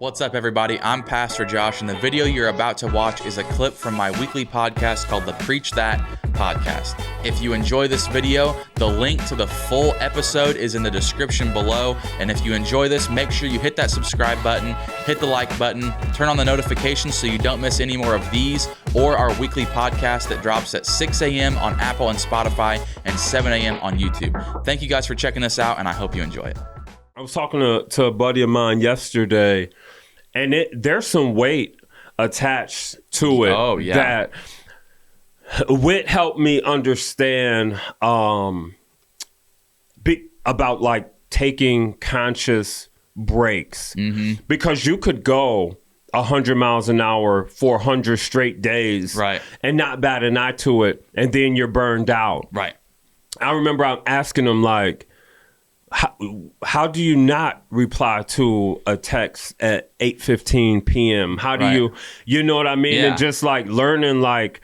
What's up, everybody? I'm Pastor Josh, and the video you're about to watch is a clip from my weekly podcast called the Preach That Podcast. If you enjoy this video, the link to the full episode is in the description below. And if you enjoy this, make sure you hit that subscribe button, hit the like button, turn on the notifications so you don't miss any more of these or our weekly podcast that drops at 6 a.m. on Apple and Spotify and 7 a.m. on YouTube. Thank you guys for checking this out, and I hope you enjoy it. I was talking to a buddy of mine yesterday, and there's some weight attached to it. Oh, yeah. That Whit helped me understand about like taking conscious breaks. Mm-hmm. Because you could go 100 miles an hour for 100 straight days, right, and not bat an eye to it, and then you're burned out. Right. I remember I'm asking him, like, how do you not reply to a text at 8:15 p.m.? How do you know what I mean? Yeah. And just like learning like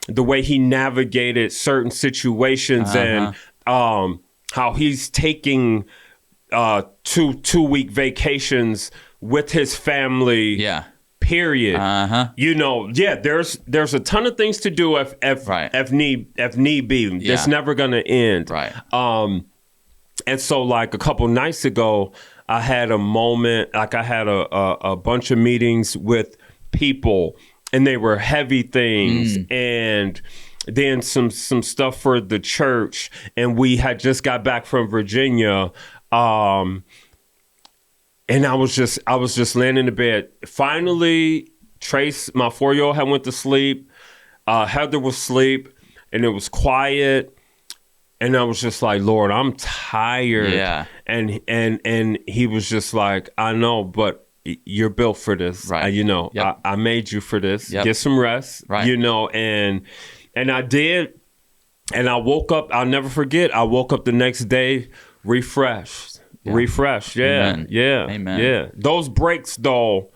the way he navigated certain situations and how he's taking 2-week vacations with his family. Yeah. Period. You know, there's a ton of things to do if need be. Yeah. It's never gonna end. Right. And so, like, a couple nights ago, I had a moment, like I had a bunch of meetings with people, and they were heavy things, and then some stuff for the church, and we had just got back from Virginia, and I was just laying in the bed. Finally, Trace, my 4-year-old, had went to sleep. Heather was asleep, and it was quiet. And I was just like, Lord, I'm tired. Yeah. And he was just like, I know, but you're built for this. Right. You know, yep. I made you for this. Yep. Get some rest. Right. You know, and I did. And I woke up. I'll never forget. I woke up the next day refreshed. Yeah. Refreshed. Yeah. Amen. Yeah. Amen. Yeah. Those breaks, though,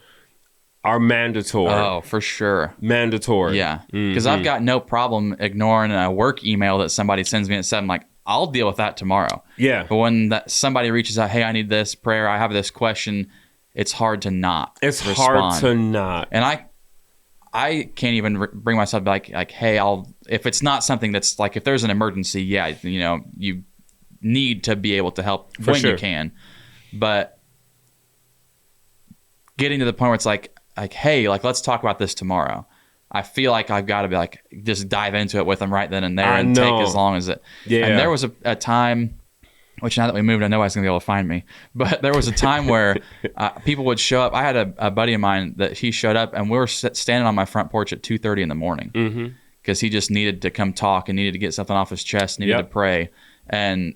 are mandatory. Oh, for sure. Mandatory. Yeah. Because I've got no problem ignoring a work email that somebody sends me at 7. Like, I'll deal with that tomorrow. Yeah. But when somebody reaches out, hey, I need this prayer, I have this question, it's hard to not respond. Hard to not. And I can't even bring myself to be like, hey, if it's not something that's like, if there's an emergency, yeah, you know, you need to be able to help when you can. But getting to the point where it's like, hey, like, let's talk about this tomorrow. I feel like I've got to be like, just dive into it with them right then and there and take as long as it. Yeah. And there was a time, which now that we moved, I know I was going to be able to find me. But there was a time where people would show up. I had a buddy of mine that he showed up, and we were standing on my front porch at 2:30 in the morning because he just needed to come talk and needed to get something off his chest, needed to pray. And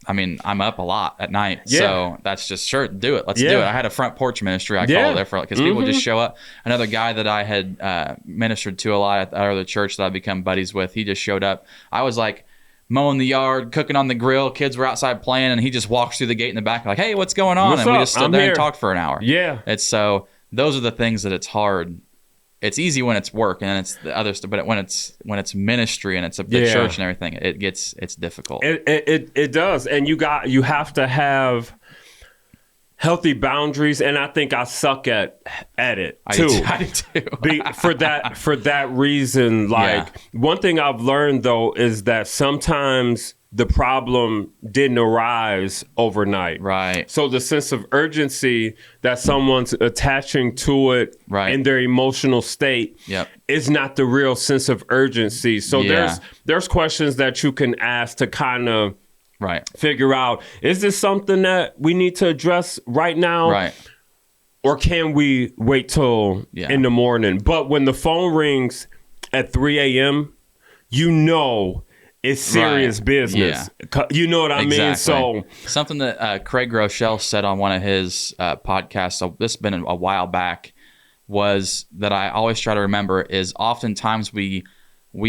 I mean, I'm up a lot at night, so that's just, sure, do it. Let's do it. I had a front porch ministry, I call it there, for because people would just show up. Another guy that I had ministered to a lot at the other church that I've become buddies with, he just showed up. I was like mowing the yard, cooking on the grill, kids were outside playing, and he just walks through the gate in the back like, hey, what's going on? We just stood there and talked for an hour. Yeah. It's so, those are the things that it's hard. It's easy when it's work and it's the other stuff, but when it's ministry and it's the church and everything, it's difficult. It does, and you have to have healthy boundaries, and I think I suck at it too. I do too. for that reason, like one thing I've learned though is that sometimes the problem didn't arise overnight. Right. So the sense of urgency that someone's attaching to it in their emotional state is not the real sense of urgency. So there's questions that you can ask to kind of figure out, is this something that we need to address right now? Right. Or can we wait till in the morning? But when the phone rings at 3 a.m., you know it's serious business. Yeah. You know what I mean? So something that Craig Rochelle said on one of his podcasts, so this has been a while back, was that I always try to remember is oftentimes we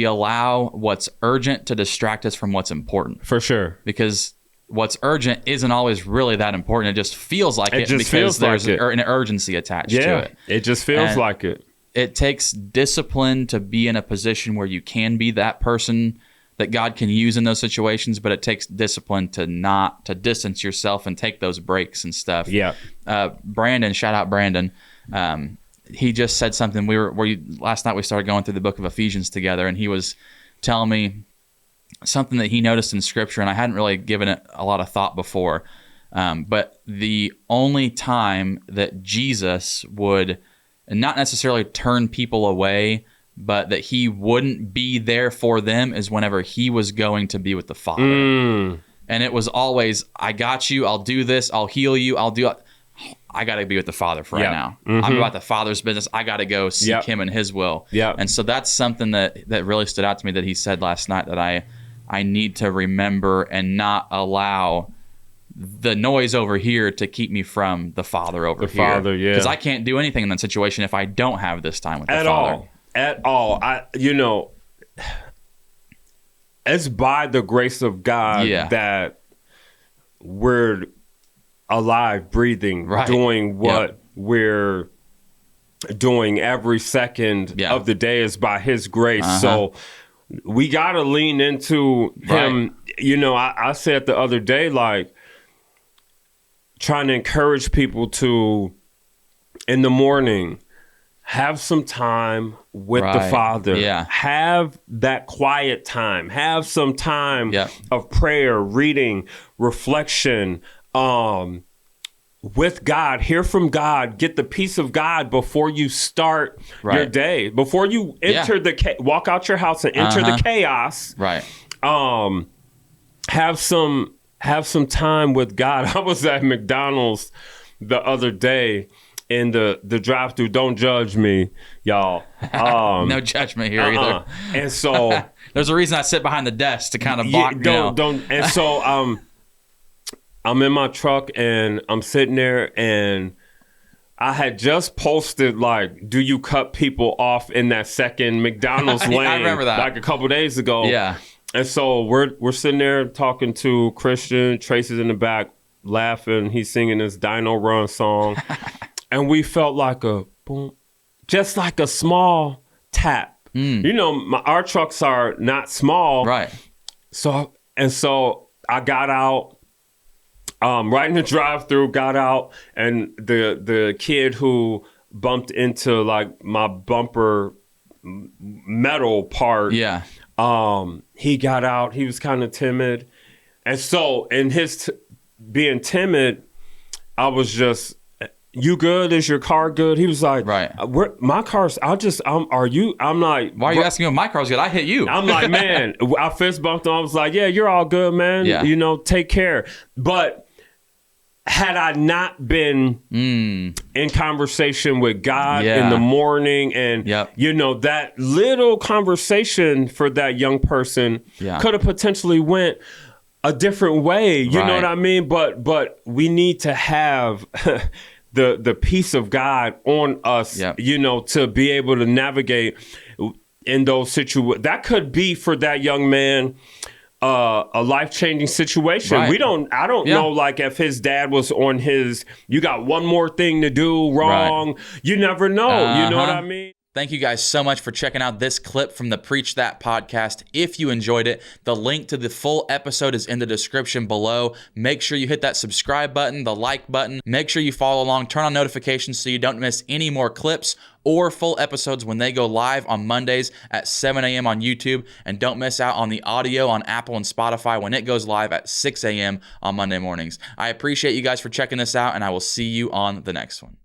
allow what's urgent to distract us from what's important. For sure. Because what's urgent isn't always really that important. It just feels like it because there's an urgency attached to it. It just feels like it. It takes discipline to be in a position where you can be that person that God can use in those situations, but it takes discipline to distance yourself and take those breaks and stuff. Yeah. Brandon, shout out Brandon. He just said something. Last night we started going through the book of Ephesians together, and he was telling me something that he noticed in Scripture, and I hadn't really given it a lot of thought before. But the only time that Jesus would not necessarily turn people away, but that he wouldn't be there for them is whenever he was going to be with the Father. And it was always, I got you, I'll do this, I'll heal you, I got to be with the Father for right now. I'm about the Father's business. I got to go seek him and his will. And so that's something that really stood out to me that he said last night, that I need to remember and not allow the noise over here to keep me from the Father over here. Father, yeah. Because I can't do anything in that situation if I don't have this time with the Father. At all. It's by the grace of God that we're alive, breathing, doing what we're doing every second of the day is by his grace. So we got to lean into him. I said the other day, like, trying to encourage people to, in the morning, have some time with the Father. Have that quiet time. Have some time of prayer, reading, reflection, with God. Hear from God. Get the peace of God before you start your day. Before you enter walk out your house and enter the chaos. Have some time with God. I was at McDonald's the other day in the drive-thru. Don't judge me, y'all. No judgment here either. And so there's a reason I sit behind the desk to kind of block. Don't. And so I'm in my truck and I'm sitting there, and I had just posted, like, do you cut people off in that second McDonald's lane? I remember that, like a couple days ago. And so we're sitting there talking to Christian. Tracy's in the back laughing. He's singing this Dino Run song. And we felt like a boom, just like a small tap. Our trucks are not small. So I got out, right in the drive-thru, got out, and the kid who bumped into, like, my bumper metal part. He got out. He was kind of timid. And so in his being timid, I was just, you good? Is your car good? He was like, my car's, are you? I'm like, why are you asking me if my car's good? I hit you. I'm like, man, I fist bumped him. I was like, yeah, you're all good, man. Take care. But had I not been in conversation with God in the morning, and that little conversation for that young person could have potentially went a different way. You know what I mean? But we need to have the peace of God on us, to be able to navigate in those situations. That could be for that young man a life-changing situation. I don't know, like, if his dad was on his, you got one more thing to do wrong. You never know. You know what I mean? Thank you guys so much for checking out this clip from the Preach That podcast. If you enjoyed it, the link to the full episode is in the description below. Make sure you hit that subscribe button, the like button. Make sure you follow along, turn on notifications so you don't miss any more clips or full episodes when they go live on Mondays at 7 a.m. on YouTube. And don't miss out on the audio on Apple and Spotify when it goes live at 6 a.m. on Monday mornings. I appreciate you guys for checking this out, and I will see you on the next one.